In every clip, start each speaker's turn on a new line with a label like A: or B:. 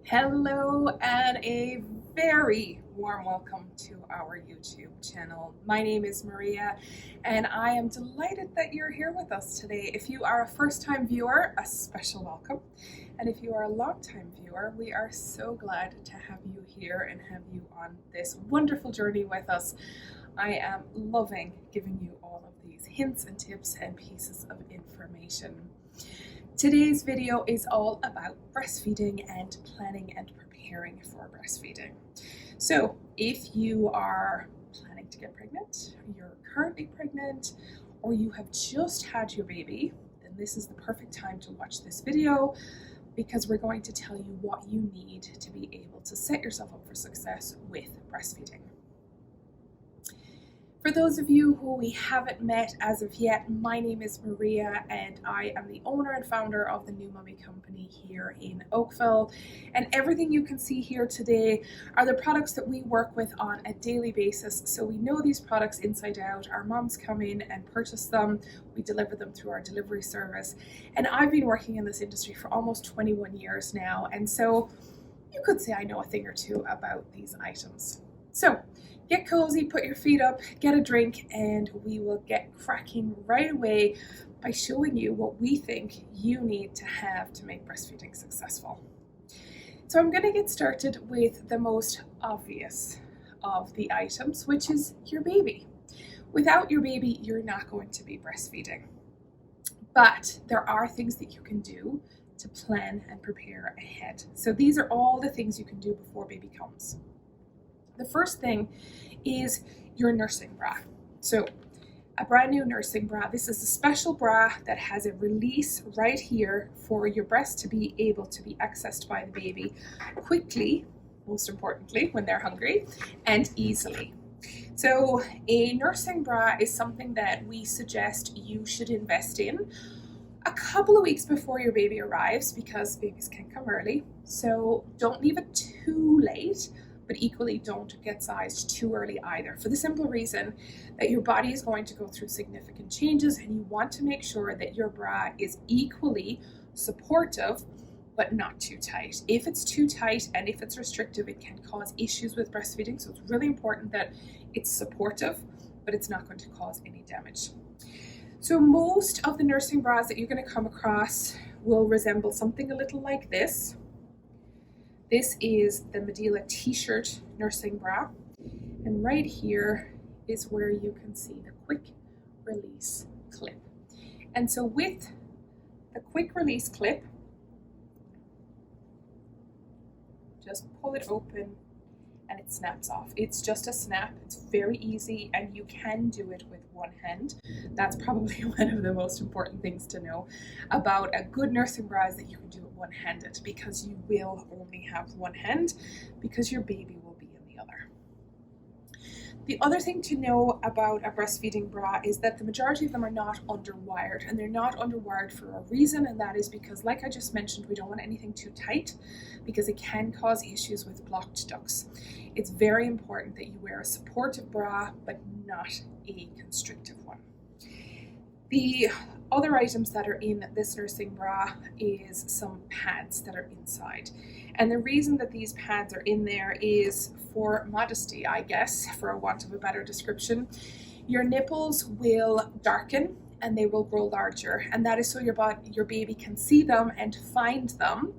A: Hello and a very warm welcome to our YouTube channel. My name is Maria and I am delighted that you're here with us today. If you are a first-time viewer, a special welcome. And if you are a long-time viewer, we are so glad to have you here and have you on this wonderful journey with us. I am loving giving you all of these hints and tips and pieces of information. Today's video is all about breastfeeding and planning and preparing for breastfeeding. So if you are planning to get pregnant, you're currently pregnant, or you have just had your baby, then this is the perfect time to watch this video because we're going to tell you what you need to be able to set yourself up for success with breastfeeding. For those of you who we haven't met as of yet, my name is Maria and I am the owner and founder of the New Mummy Company here in Oakville. And everything you can see here today are the products that we work with on a daily basis. So we know these products inside out. Our moms come in and purchase them. We deliver them through our delivery service. And I've been working in this industry for almost 21 years now. And so you could say I know a thing or two about these items. So get cozy, put your feet up, get a drink, and we will get cracking right away by showing you what we think you need to have to make breastfeeding successful. So I'm going to get started with the most obvious of the items, which is your baby. Without your baby, you're not going to be breastfeeding. But there are things that you can do to plan and prepare ahead. So these are all the things you can do before baby comes. The first thing is your nursing bra. So a brand new nursing bra. This is a special bra that has a release right here for your breast to be able to be accessed by the baby quickly, most importantly, when they're hungry, and easily. So a nursing bra is something that we suggest you should invest in a couple of weeks before your baby arrives because babies can come early. So don't leave it too late, but equally don't get sized too early either, for the simple reason that your body is going to go through significant changes and you want to make sure that your bra is equally supportive but not too tight. If it's too tight and if it's restrictive, it can cause issues with breastfeeding. So it's really important that it's supportive, but it's not going to cause any damage. So most of the nursing bras that you're going to come across will resemble something a little like this. This is the Medela t-shirt nursing bra, and right here is where you can see the quick release clip. And so with the quick release clip, just pull it open and it snaps off. It's just a snap. It's very easy and you can do it with one hand. That's probably one of the most important things to know about a good nursing bra is that you can do it one-handed, because you will only have one hand because your baby will be in the other. The other thing to know about a breastfeeding bra is that the majority of them are not underwired, and they're not underwired for a reason, and that is because, like I just mentioned, we don't want anything too tight because it can cause issues with blocked ducts. It's very important that you wear a supportive bra but not a constrictive one. The other items that are in this nursing bra is some pads that are inside. And the reason that these pads are in there is for modesty, I guess, for a want of a better description. Your nipples will darken and they will grow larger. And that is so your baby can see them and find them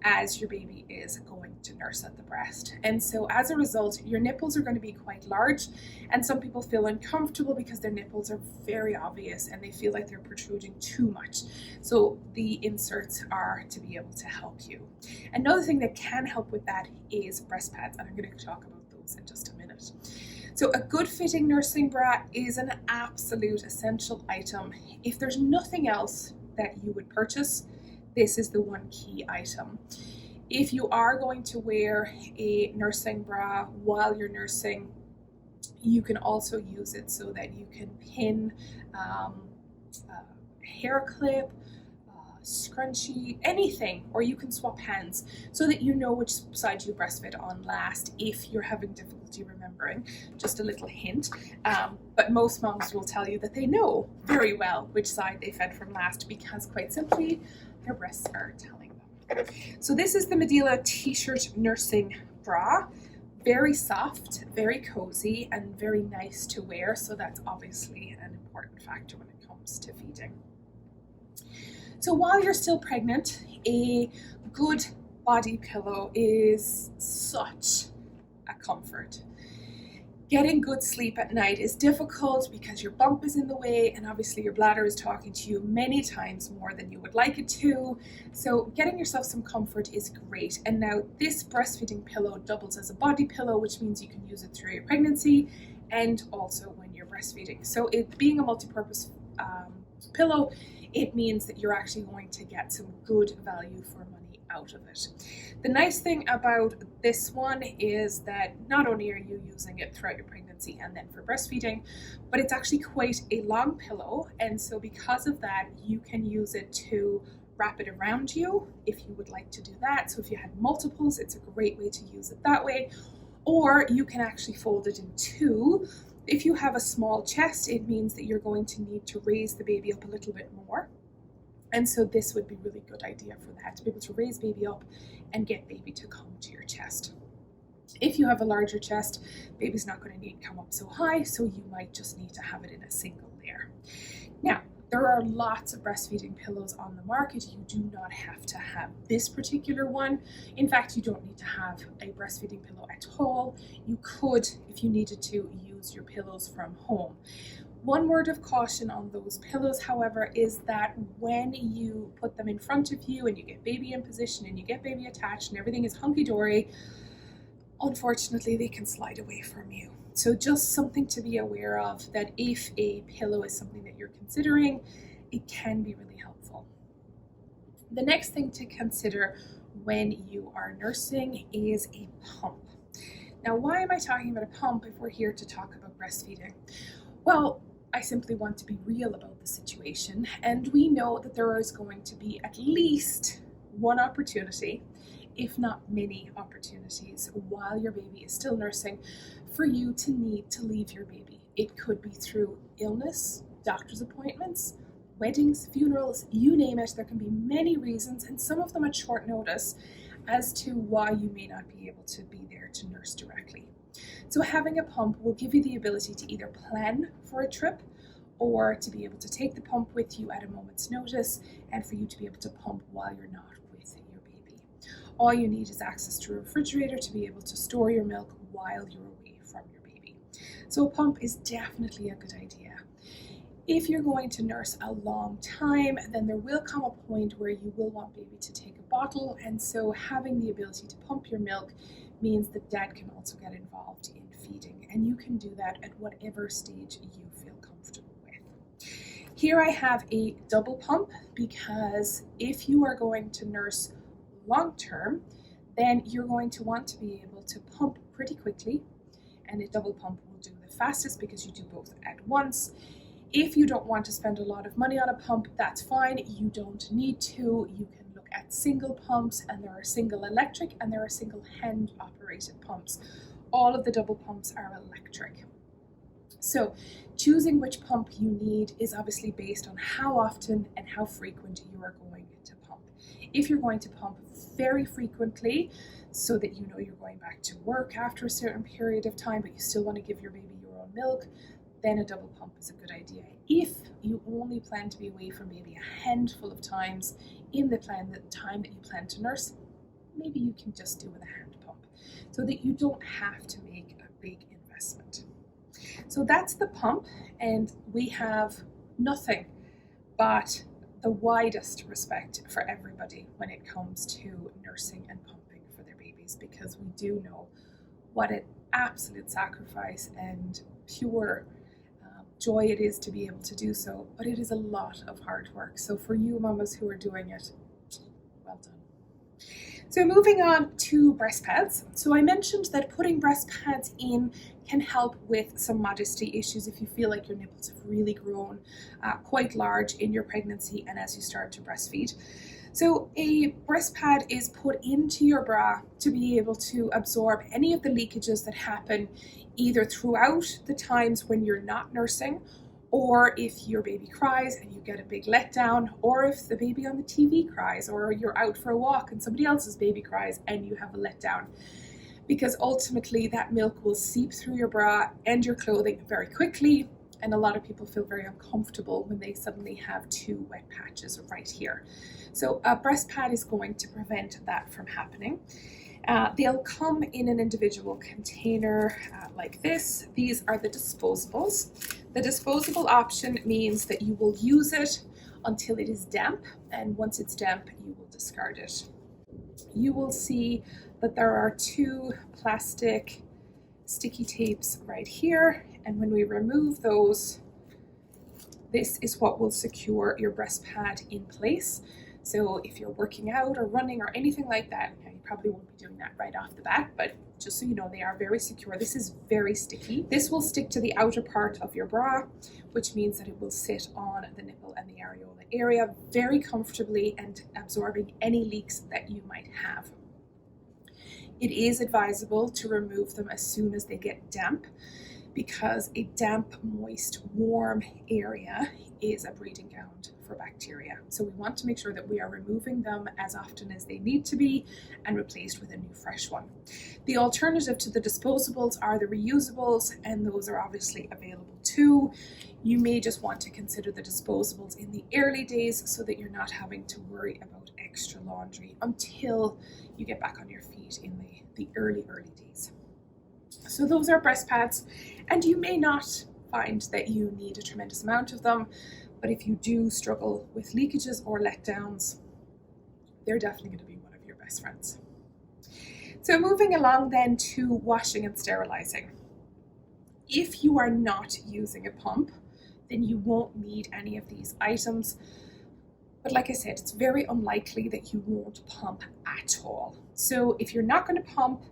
A: as your baby is going to nurse at the breast. And so as a result, your nipples are going to be quite large, and some people feel uncomfortable because their nipples are very obvious and they feel like they're protruding too much. So the inserts are to be able to help you. Another thing that can help with that is breast pads, and I'm going to talk about those in just a minute. So a good fitting nursing bra is an absolute essential item. If there's nothing else that you would purchase, this is the one key item. If you are going to wear a nursing bra while you're nursing, you can also use it so that you can pin a hair clip, scrunchie, anything, or you can swap hands so that you know which side you breastfed on last if you're having difficulty remembering. Just a little hint, but most moms will tell you that they know very well which side they fed from last because quite simply their breasts are telling them. So this is the Medela t-shirt nursing bra. Very soft, very cozy, and very nice to wear. So that's obviously an important factor when it comes to feeding. So while you're still pregnant, a good body pillow is such a comfort. Getting good sleep at night is difficult because your bump is in the way, and obviously your bladder is talking to you many times more than you would like it to. So getting yourself some comfort is great. And now this breastfeeding pillow doubles as a body pillow, which means you can use it through your pregnancy and also when you're breastfeeding. So it being a multi-purpose pillow, it means that you're actually going to get some good value for money out of it. The nice thing about this one is that not only are you using it throughout your pregnancy and then for breastfeeding, but it's actually quite a long pillow, and so because of that you can use it to wrap it around you if you would like to do that. So if you had multiples, it's a great way to use it that way, or you can actually fold it in two. If you have a small chest, it means that you're going to need to raise the baby up a little bit more. And so this would be a really good idea for that, to be able to raise baby up and get baby to come to your chest. If you have a larger chest, baby's not going to need to come up so high, so you might just need to have it in a single layer. Now, there are lots of breastfeeding pillows on the market. You do not have to have this particular one. In fact, you don't need to have a breastfeeding pillow at all. You could, if you needed to, use your pillows from home. One word of caution on those pillows, however, is that when you put them in front of you and you get baby in position and you get baby attached and everything is hunky-dory, unfortunately they can slide away from you. So just something to be aware of, that if a pillow is something that you're considering, it can be really helpful. The next thing to consider when you are nursing is a pump. Now, why am I talking about a pump if we're here to talk about breastfeeding? Well, I simply want to be real about the situation, and we know that there is going to be at least one opportunity, if not many opportunities, while your baby is still nursing for you to need to leave your baby. It could be through illness, doctor's appointments, weddings, funerals, you name it. There can be many reasons, and some of them at short notice, as to why you may not be able to be there to nurse directly. So having a pump will give you the ability to either plan for a trip or to be able to take the pump with you at a moment's notice, and for you to be able to pump while you're not with your baby. All you need is access to a refrigerator to be able to store your milk while you're away from your baby. So a pump is definitely a good idea. If you're going to nurse a long time, then there will come a point where you will want baby to take a bottle, and so having the ability to pump your milk means that dad can also get involved in feeding, and you can do that at whatever stage you feel comfortable with. Here I have a double pump, because if you are going to nurse long term, then you're going to want to be able to pump pretty quickly, and a double pump will do the fastest because you do both at once. If you don't want to spend a lot of money on a pump, that's fine. You don't need to. You can look at single pumps, and there are single electric and there are single hand operated pumps. All of the double pumps are electric. So choosing which pump you need is obviously based on how often and how frequent you are going to pump. If you're going to pump very frequently, so that you know you're going back to work after a certain period of time, but you still want to give your baby your own milk, then a double pump is a good idea. If you only plan to be away from baby a handful of times in the time that you plan to nurse, maybe you can just do with a hand pump, so that you don't have to make a big investment. So that's the pump, and we have nothing but the widest respect for everybody when it comes to nursing and pumping for their babies, because we do know what an absolute sacrifice and pure joy it is to be able to do so, but it is a lot of hard work. So for you mamas who are doing it, well done. So moving on to breast pads. So I mentioned that putting breast pads in can help with some modesty issues if you feel like your nipples have really grown quite large in your pregnancy and as you start to breastfeed. So a breast pad is put into your bra to be able to absorb any of the leakages that happen either throughout the times when you're not nursing, or if your baby cries and you get a big letdown, or if the baby on the TV cries, or you're out for a walk and somebody else's baby cries and you have a letdown. Because ultimately that milk will seep through your bra and your clothing very quickly, and a lot of people feel very uncomfortable when they suddenly have 2 wet patches right here. So a breast pad is going to prevent that from happening. They'll come in an individual container like this. These are the disposables. The disposable option means that you will use it until it is damp, and once it's damp, you will discard it. You will see that there are 2 plastic sticky tapes right here, and when we remove those, this is what will secure your breast pad in place. So if you're working out or running or anything like that, you probably won't be doing that right off the bat, but just so you know, they are very secure. This is very sticky. This will stick to the outer part of your bra, which means that it will sit on the nipple and the areola area very comfortably and absorbing any leaks that you might have. It is advisable to remove them as soon as they get damp, because a damp, moist, warm area is a breeding ground for bacteria. So we want to make sure that we are removing them as often as they need to be and replaced with a new fresh one. The alternative to the disposables are the reusables, and those are obviously available too. You may just want to consider the disposables in the early days so that you're not having to worry about extra laundry until you get back on your feet in the early days. So those are breast pads, and you may not find that you need a tremendous amount of them, but if you do struggle with leakages or letdowns, they're definitely going to be one of your best friends. So moving along then to washing and sterilizing. If you are not using a pump, then you won't need any of these items. But like I said, it's very unlikely that you won't pump at all. So if you're not going to pump,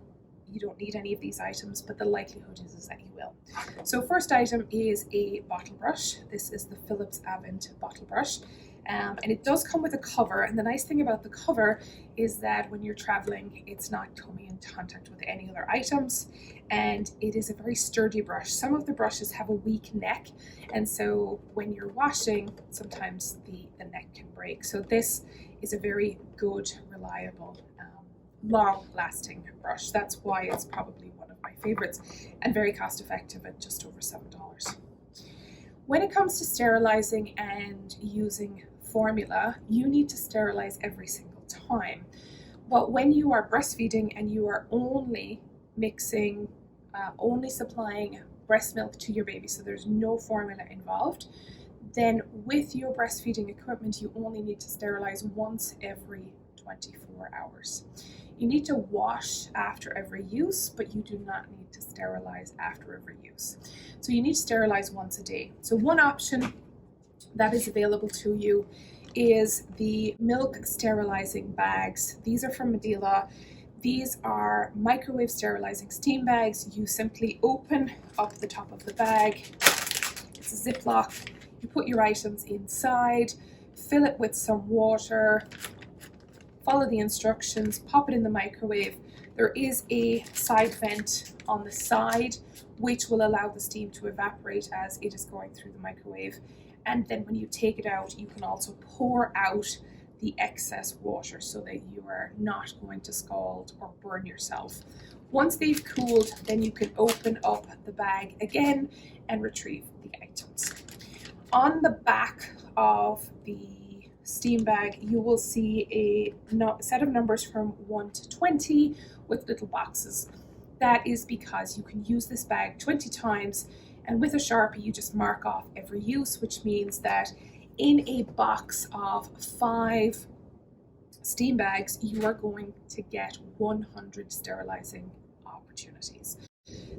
A: you don't need any of these items, but the likelihood is that you will. So first item is a bottle brush. This is the Philips Avent bottle brush. And it does come with a cover. And the nice thing about the cover is that when you're traveling, it's not coming in contact with any other items. And it is a very sturdy brush. Some of the brushes have a weak neck. And so when you're washing, sometimes the neck can break. So this is a very good, reliable, long-lasting brush. That's why it's probably one of my favorites and very cost-effective at just over $7. When it comes to sterilizing and using formula, you need to sterilize every single time. But when you are breastfeeding and you are only mixing, only supplying breast milk to your baby, so there's no formula involved, then with your breastfeeding equipment, you only need to sterilize once every 24 hours. You need to wash after every use, but you do not need to sterilize after every use. So you need to sterilize once a day. So one option that is available to you is the milk sterilizing bags. These are from doula. These are microwave sterilizing steam bags. You simply open up the top of the bag. It's a Ziploc. You put your items inside, fill it with some water, follow the instructions, pop it in the microwave. There is a side vent on the side which will allow the steam to evaporate as it is going through the microwave. And then when you take it out, you can also pour out the excess water so that you are not going to scald or burn yourself. Once they've cooled, then you can open up the bag again and retrieve the items. On the back of the steam bag, you will see a set of numbers from 1 to 20 with little boxes. That is because you can use this bag 20 times, and with a Sharpie you just mark off every use, which means that in a box of 5 steam bags you are going to get 100 sterilizing opportunities.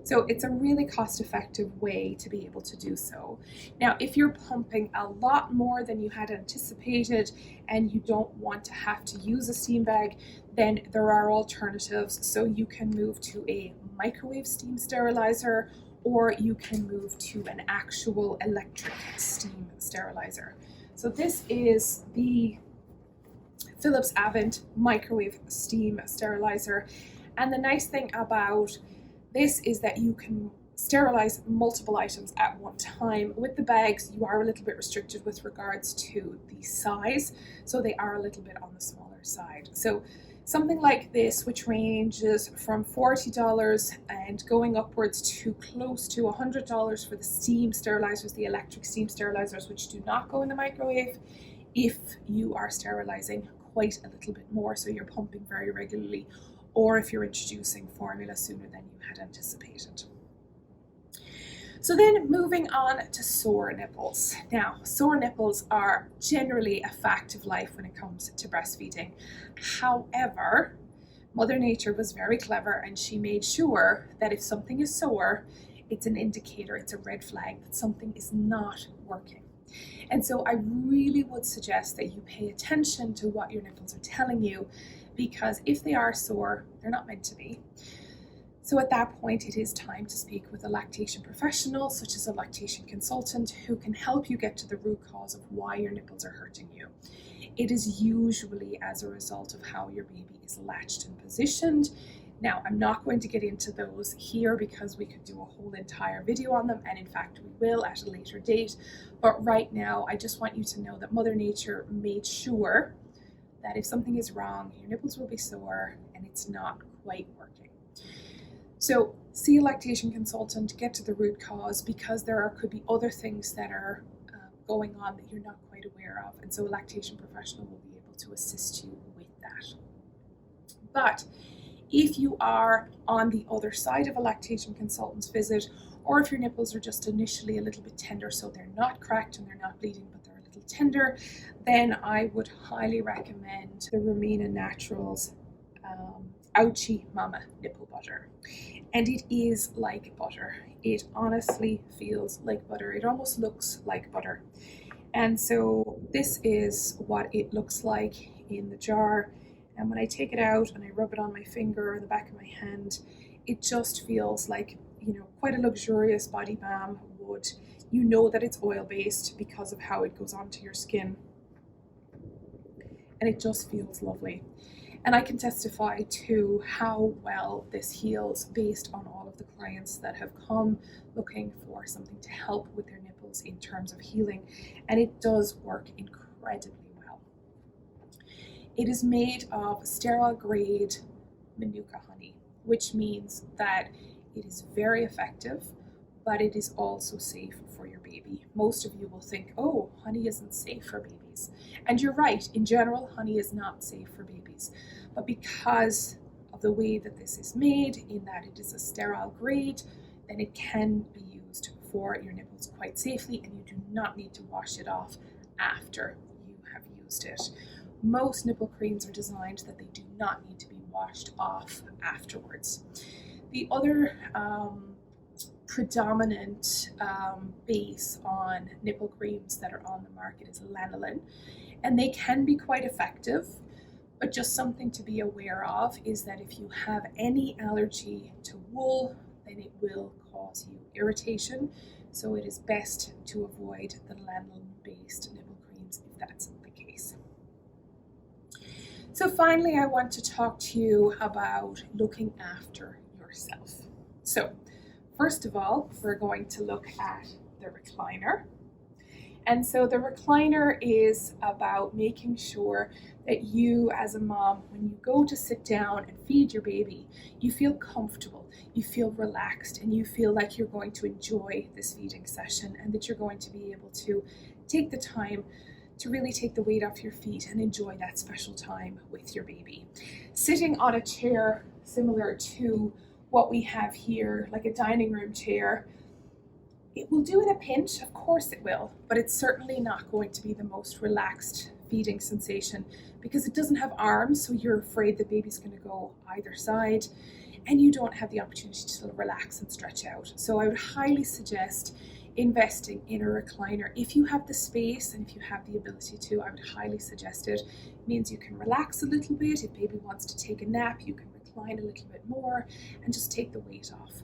A: So it's a really cost-effective way to be able to do so. Now, if you're pumping a lot more than you had anticipated and you don't want to have to use a steam bag, then there are alternatives. So you can move to a microwave steam sterilizer, or you can move to an actual electric steam sterilizer. So this is the Philips Avent microwave steam sterilizer. And the nice thing about this is that you can sterilize multiple items at one time. With the bags, you are a little bit restricted with regards to the size, so they are a little bit on the smaller side. So something like this, which ranges from $40 and going upwards to close to $100 for the steam sterilizers, the electric steam sterilizers, which do not go in the microwave, if you are sterilizing quite a little bit more, so you're pumping very regularly, or if you're introducing formula sooner than you had anticipated. So then moving on to sore nipples. Now, sore nipples are generally a fact of life when it comes to breastfeeding. However, Mother Nature was very clever and she made sure that if something is sore, it's an indicator, it's a red flag that something is not working. And so I really would suggest that you pay attention to what your nipples are telling you, because if they are sore, they're not meant to be. So at that point, it is time to speak with a lactation professional, such as a lactation consultant, who can help you get to the root cause of why your nipples are hurting you. It is usually as a result of how your baby is latched and positioned. Now, I'm not going to get into those here because we could do a whole entire video on them, and in fact we will at a later date. But right now, I just want you to know that Mother Nature made sure that if something is wrong, your nipples will be sore and it's not quite working. So see a lactation consultant, get to the root cause, because could be other things that are going on that you're not quite aware of. And so a lactation professional will be able to assist you with that. But if you are on the other side of a lactation consultant's visit, or if your nipples are just initially a little bit tender, so they're not cracked and they're not bleeding, but they're a little tender, then I would highly recommend the Romina Naturals Ouchie Mama nipple butter. And it is like butter. It honestly feels like butter. It almost looks like butter. And so this is what it looks like in the jar. And when I take it out and I rub it on my finger or the back of my hand, it just feels like, quite a luxurious body balm would. You know that it's oil-based because of how it goes onto your skin. And it just feels lovely. And I can testify to how well this heals based on all of the clients that have come looking for something to help with their nipples in terms of healing. And it does work incredibly well. It is made of sterile grade Manuka honey, which means that it is very effective, but it is also safe for your baby. Most of you will think, oh, honey isn't safe for babies. And you're right, in general, honey is not safe for babies. But because of the way that this is made, in that it is a sterile grade, then it can be used for your nipples quite safely, and you do not need to wash it off after you have used it. Most nipple creams are designed that they do not need to be washed off afterwards. The other predominant base on nipple creams that are on the market is lanolin, and they can be quite effective, but just something to be aware of is that if you have any allergy to wool, then it will cause you irritation. So it is best to avoid the lanolin-based nipple creams if that's the case. So finally, I want to talk to you about looking after yourself. So first of all, we're going to look at the recliner. And so the recliner is about making sure that you as a mom, when you go to sit down and feed your baby, you feel comfortable, you feel relaxed, and you feel like you're going to enjoy this feeding session, and that you're going to be able to take the time to really take the weight off your feet and enjoy that special time with your baby. Sitting on a chair similar to what we have here, like a dining room chair, it will do in a pinch, of course it will, but it's certainly not going to be the most relaxed feeding sensation because it doesn't have arms, so you're afraid the baby's going to go either side, and you don't have the opportunity to relax and stretch out. So I would highly suggest investing in a recliner. If you have the space and if you have the ability to, I would highly suggest it. It means you can relax a little bit. If baby wants to take a nap, you can recline a little bit more and just take the weight off.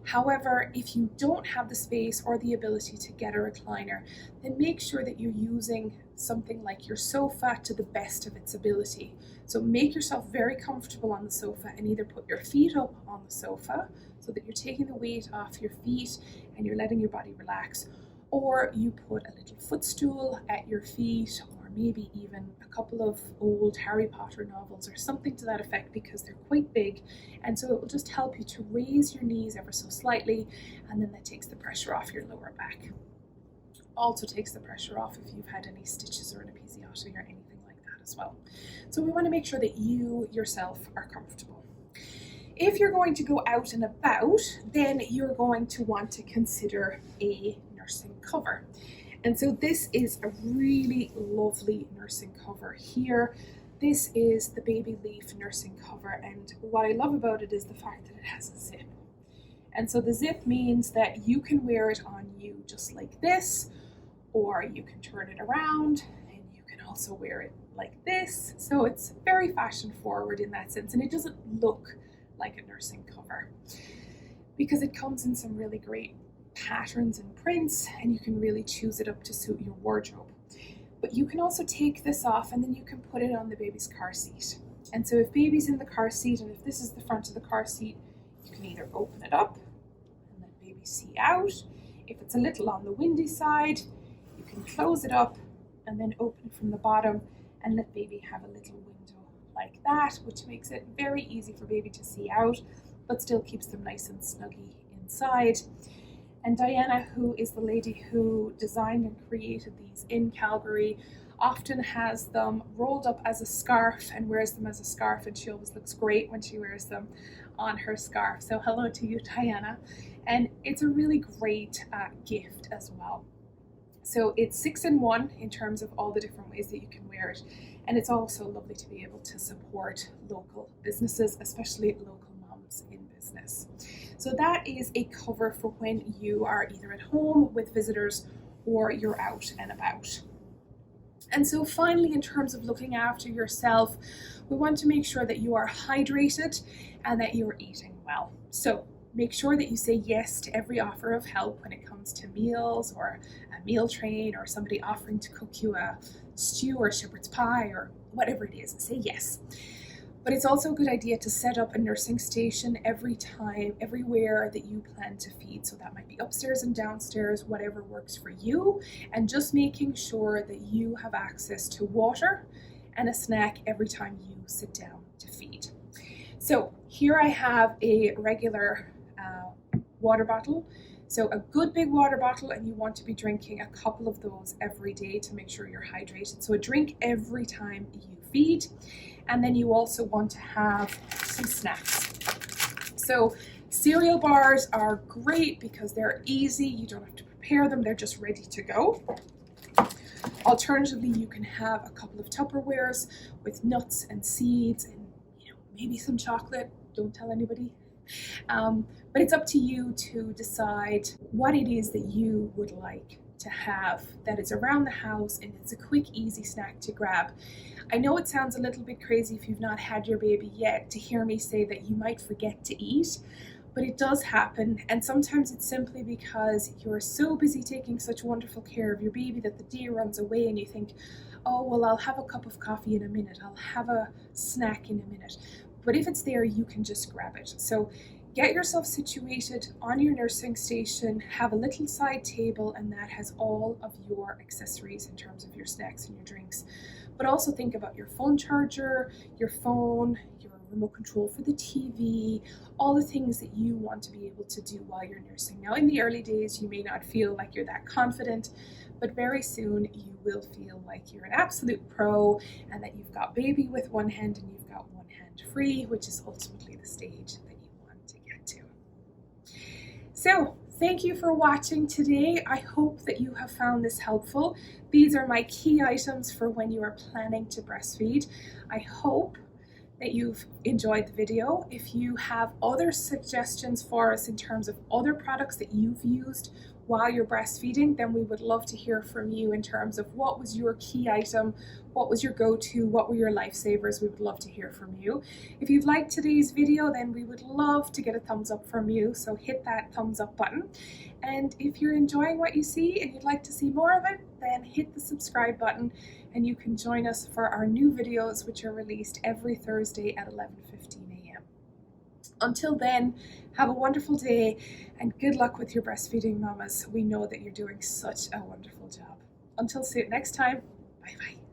A: However, if you don't have the space or the ability to get a recliner, then make sure that you're using something like your sofa to the best of its ability. So make yourself very comfortable on the sofa and either put your feet up on the sofa so that you're taking the weight off your feet and you're letting your body relax, or you put a little footstool at your feet, or maybe even a couple of old Harry Potter novels or something to that effect, because they're quite big, and so it will just help you to raise your knees ever so slightly, and then that takes the pressure off your lower back. Also takes the pressure off if you've had any stitches or an episiotomy or anything like that as well. So we want to make sure that you yourself are comfortable. If you're going to go out and about, then you're going to want to consider a nursing cover. And so this is a really lovely nursing cover here. This is the Baby Leaf nursing cover, and what I love about it is the fact that it has a zip. And so the zip means that you can wear it on you just like this, or you can turn it around and you can also wear it like this. So it's very fashion forward in that sense, and it doesn't look like a nursing cover because it comes in some really great patterns and prints, and you can really choose it up to suit your wardrobe. But you can also take this off and then you can put it on the baby's car seat. And so if baby's in the car seat, and if this is the front of the car seat, you can either open it up and let baby see out. If it's a little on the windy side, you can close it up and then open it from the bottom and let baby have a little window like that, which makes it very easy for baby to see out, but still keeps them nice and snuggy inside. And Diana, who is the lady who designed and created these in Calgary, often has them rolled up as a scarf and wears them as a scarf, and she always looks great when she wears them on her scarf. So hello to you, Diana. And it's a really great gift as well. So it's 6-in-1 in terms of all the different ways that you can wear it. And it's also lovely to be able to support local businesses, especially local moms in business. So that is a cover for when you are either at home with visitors or you're out and about. And so finally, in terms of looking after yourself, we want to make sure that you are hydrated and that you're eating well. So make sure that you say yes to every offer of help when it comes to meals or a meal train or somebody offering to cook you a stew or shepherd's pie or whatever it is. Say yes. But it's also a good idea to set up a nursing station everywhere that you plan to feed. So that might be upstairs and downstairs, whatever works for you, and just making sure that you have access to water and a snack every time you sit down to feed. So here I have a regular water bottle. So a good big water bottle, and you want to be drinking a couple of those every day to make sure you're hydrated. So a drink every time you feed. And then you also want to have some snacks. So cereal bars are great because they're easy. You don't have to prepare them. They're just ready to go. Alternatively, you can have a couple of Tupperwares with nuts and seeds and maybe some chocolate. Don't tell anybody. But it's up to you to decide what it is that you would like to have that is around the house and it's a quick, easy snack to grab. I know it sounds a little bit crazy if you've not had your baby yet to hear me say that you might forget to eat, but it does happen, and sometimes it's simply because you're so busy taking such wonderful care of your baby that the day runs away and you think, oh, well, I'll have a cup of coffee in a minute, I'll have a snack in a minute. But if it's there, you can just grab it. So get yourself situated on your nursing station, have a little side table, and that has all of your accessories in terms of your snacks and your drinks. But also think about your phone charger, your phone, your remote control for the TV, all the things that you want to be able to do while you're nursing. Now, in the early days, you may not feel like you're that confident, but very soon you will feel like you're an absolute pro and that you've got baby with one hand and you've got one hand free, which is ultimately the stage that you want to get to. So, thank you for watching today. I hope that you have found this helpful. These are my key items for when you are planning to breastfeed. I hope that you've enjoyed the video. If you have other suggestions for us in terms of other products that you've used while you're breastfeeding, then we would love to hear from you in terms of what was your key item, what was your go-to, what were your lifesavers. We would love to hear from you. If you've liked today's video, then we would love to get a thumbs up from you, so hit that thumbs up button. And if you're enjoying what you see and you'd like to see more of it, then hit the subscribe button and you can join us for our new videos, which are released every Thursday at 11:15 a.m. Until then, have a wonderful day and good luck with your breastfeeding mamas. We know that you're doing such a wonderful job. Until next time, bye bye.